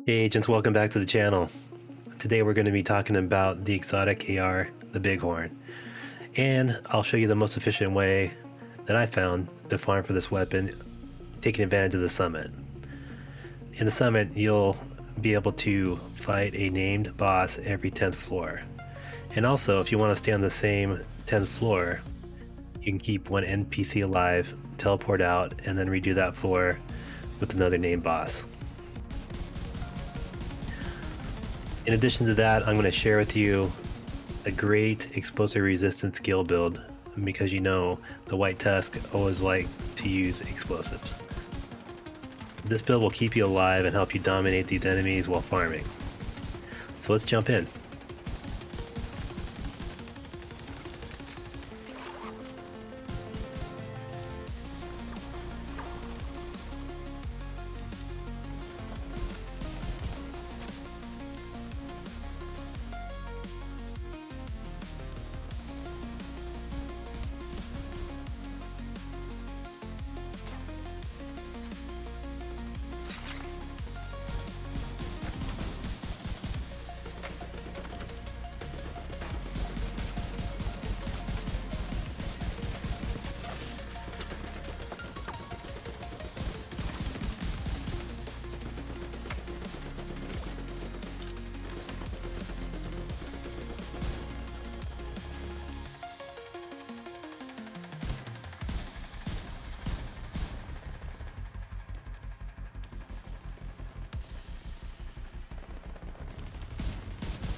Hey agents, welcome back to the channel. Today we're going to be talking about the exotic AR, the Bighorn. And I'll show you the most efficient way that I found to farm for this weapon, taking advantage of the summit. In the summit, you'll be able to fight a named boss every 10th floor. And also, if you want to stay on the same 10th floor, you can keep one NPC alive, teleport out, and then redo that floor with another named boss. In addition to that, I'm going to share with you a great explosive resistance skill build, because you know the White Tusk always like to use explosives. This build will keep you alive and help you dominate these enemies while farming. So let's jump in.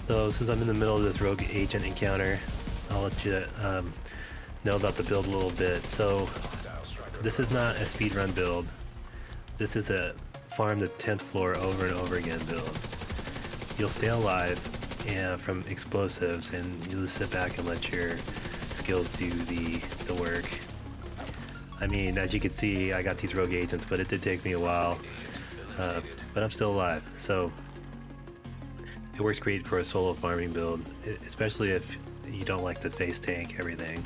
So since I'm in the middle of this rogue agent encounter, I'll let you know about the build a little bit. So this is not a speedrun build. This is a farm the 10th floor over and over again build. You'll stay alive from explosives, and you'll just sit back and let your skills do the work. I mean, as you can see, I got these rogue agents, but it did take me a while. But I'm still alive, so it works great for a solo farming build, especially if you don't like to face tank everything.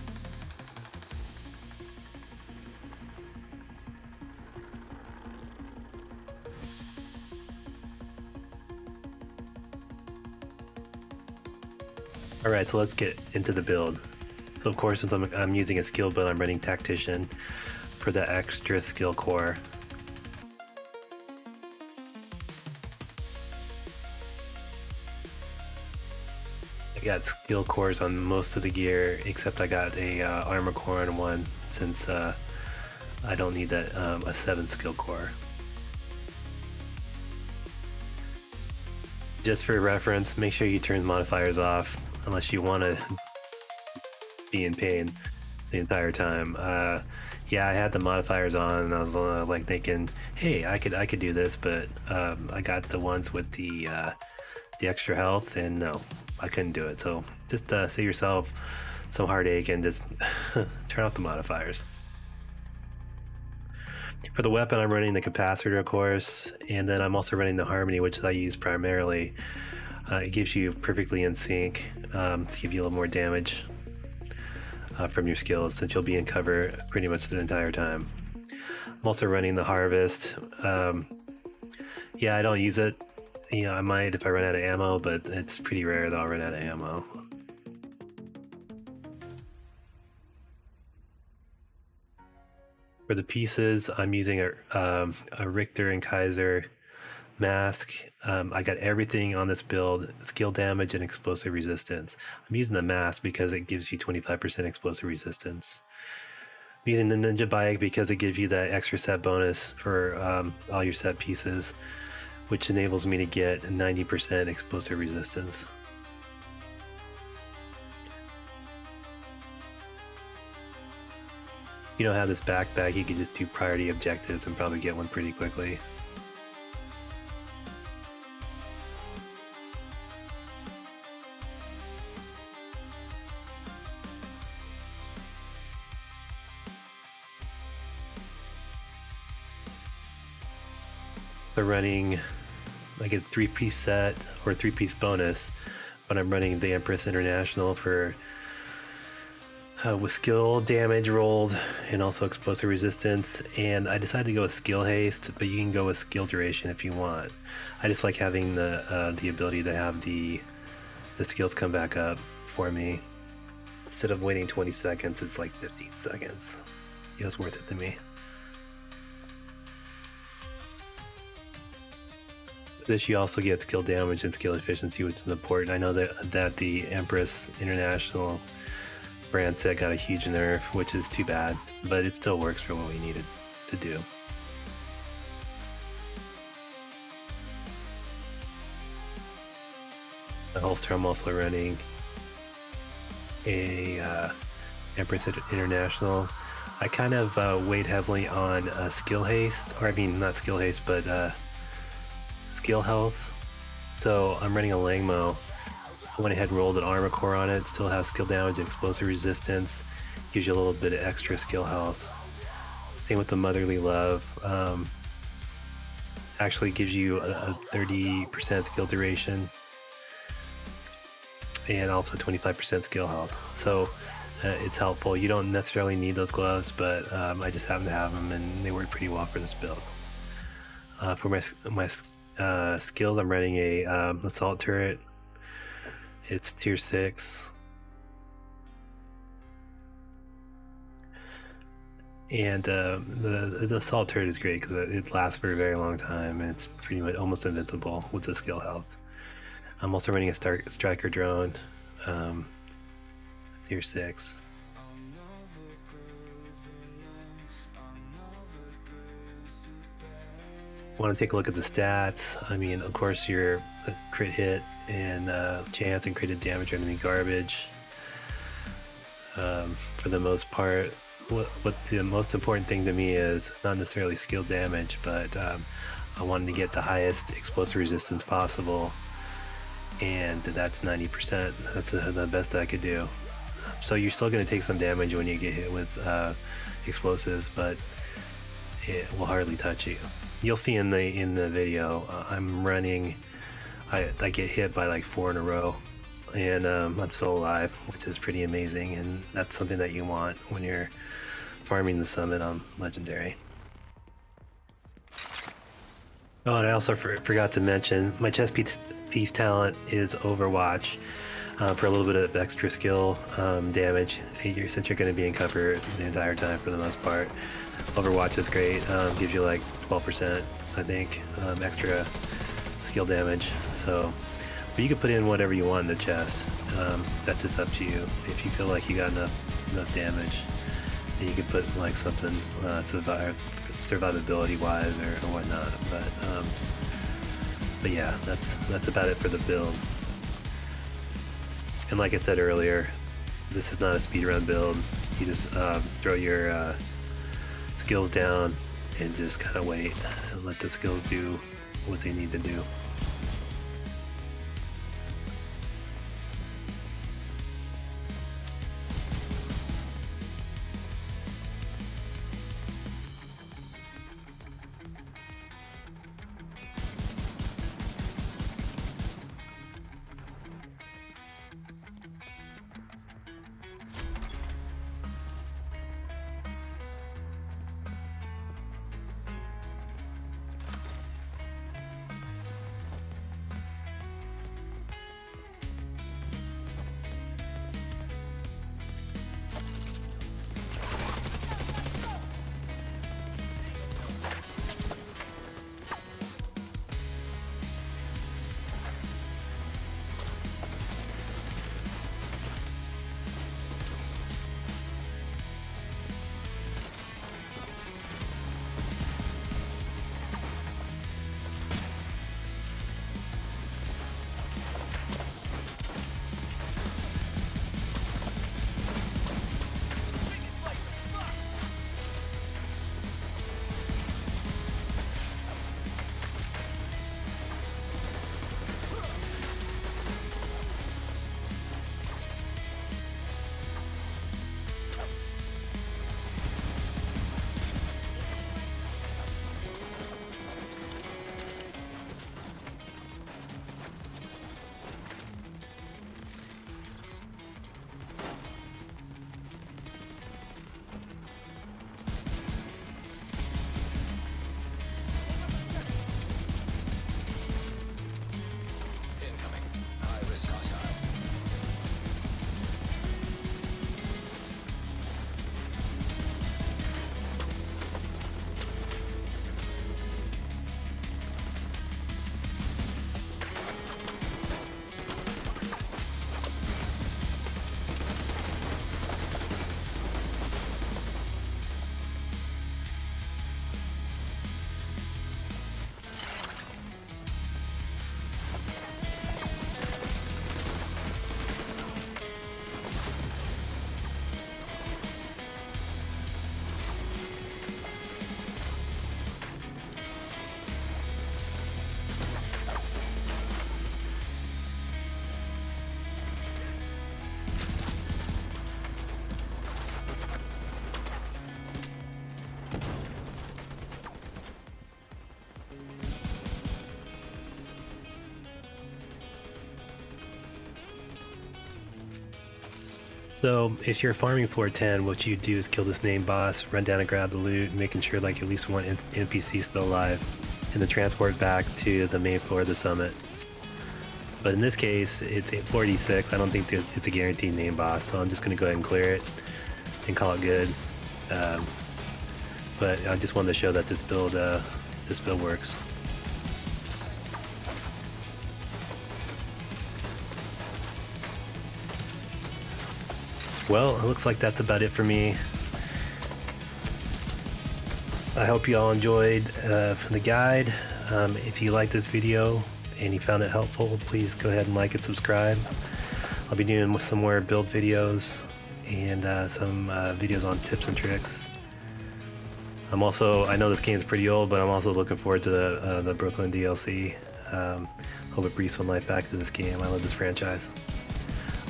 Alright, so let's get into the build. So of course, since I'm using a skill build, I'm running Tactician for the extra skill core. I got skill cores on most of the gear, except I got a armor core on one, since I don't need that a 7th skill core. Just for reference, make sure you turn modifiers off unless you want to be in pain the entire time. Yeah, I had the modifiers on, and I was like thinking, hey, I could do this, but I got the ones with the extra health, and no, I couldn't do it. So just save yourself some heartache and just turn off the modifiers. For the weapon, I'm running the capacitor, of course, and then I'm also running the harmony, which I use primarily. It gives you perfectly in sync to give you a little more damage from your skills, since you'll be in cover pretty much the entire time. I'm also running the harvest. Yeah, I don't use it. You know, I might if I run out of ammo, but it's pretty rare that I'll run out of ammo. For the pieces, I'm using a Richter and Kaiser mask. I got everything on this build: skill damage and explosive resistance. I'm using the mask because it gives you 25% explosive resistance. I'm using the ninja bike because it gives you that extra set bonus for all your set pieces, which enables me to get 90% explosive resistance. If you don't have this backpack, you can just do priority objectives and probably get one pretty quickly. They're running like a 3-piece set or 3-piece bonus, but I'm running the Empress International for with skill damage rolled and also explosive resistance, and I decided to go with skill haste, but you can go with skill duration if you want. I just like having the ability to have the skills come back up for me. Instead of waiting 20 seconds, it's like 15 seconds. It was worth it to me. This you also get skill damage and skill efficiency, which is important. I know that the Empress International brand set got a huge nerf, which is too bad, but it still works for what we needed to do. The holster, I'm also running a Empress International. I kind of weighed heavily on skill haste, or I mean not skill haste, but skill health. So I'm running a Langmo. I went ahead and rolled an armor core on it. Still has skill damage and explosive resistance. Gives you a little bit of extra skill health. Same with the Motherly Love. Actually gives you a 30% skill duration and also 25% skill health. So it's helpful. You don't necessarily need those gloves, but I just happen to have them and they work pretty well for this build. For my skills, I'm running a assault turret. It's tier 6. And the assault turret is great because it lasts for a very long time and it's pretty much almost invincible with the skill health. I'm also running a striker drone, tier 6. Want to take a look at the stats. I mean, of course, your crit hit and chance and crit damage are going to be garbage. For the most part, what the most important thing to me is not necessarily skill damage, but I wanted to get the highest explosive resistance possible, and that's 90%. That's the best I could do. So you're still going to take some damage when you get hit with explosives, but it will hardly touch you. You'll see in the video, I'm running, I get hit by like 4 in a row, and I'm still alive, which is pretty amazing, and that's something that you want when you're farming the summit on Legendary. Oh, and I also forgot to mention, my chest piece talent is Overwatch, for a little bit of extra skill damage, since you're going to be in cover the entire time for the most part. Overwatch is great, gives you like 12%, I think, extra skill damage. So, but you can put in whatever you want in the chest. That's just up to you. If you feel like you got enough damage, then you can put like something survivability wise or whatnot. But yeah, that's about it for the build. And like I said earlier, this is not a speedrun build. You just throw your skills down and just kind of wait and let the skills do what they need to do. So if you're farming floor 10, what you do is kill this named boss, run down and grab the loot, making sure like at least one NPC is still alive, and then transport back to the main floor of the summit. But in this case, it's 46. I don't think it's a guaranteed name boss, so I'm just going to go ahead and clear it and call it good. But I just wanted to show that this build works. Well, it looks like that's about it for me. I hope you all enjoyed the guide. If you liked this video and you found it helpful, please go ahead and like and subscribe. I'll be doing some more build videos and some videos on tips and tricks. I know this game's pretty old, but I'm also looking forward to the Brooklyn DLC. Hope it breathes some life back to this game. I love this franchise.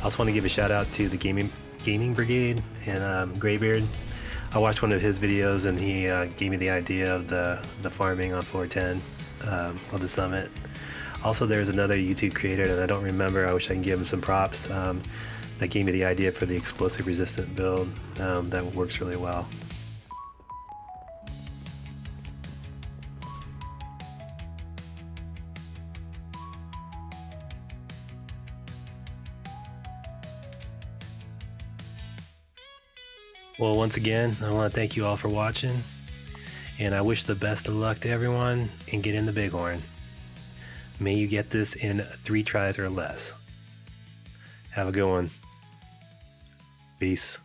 I also want to give a shout out to the Gaming Brigade and Graybeard. I watched one of his videos and he gave me the idea of the farming on floor 10 of the summit. Also, there's another YouTube creator that I don't remember. I wish I can give him some props. That gave me the idea for the explosive resistant build that works really well. Well, once again, I want to thank you all for watching, and I wish the best of luck to everyone and get in the Bighorn. May you get this in 3 tries or less. Have a good one. Peace.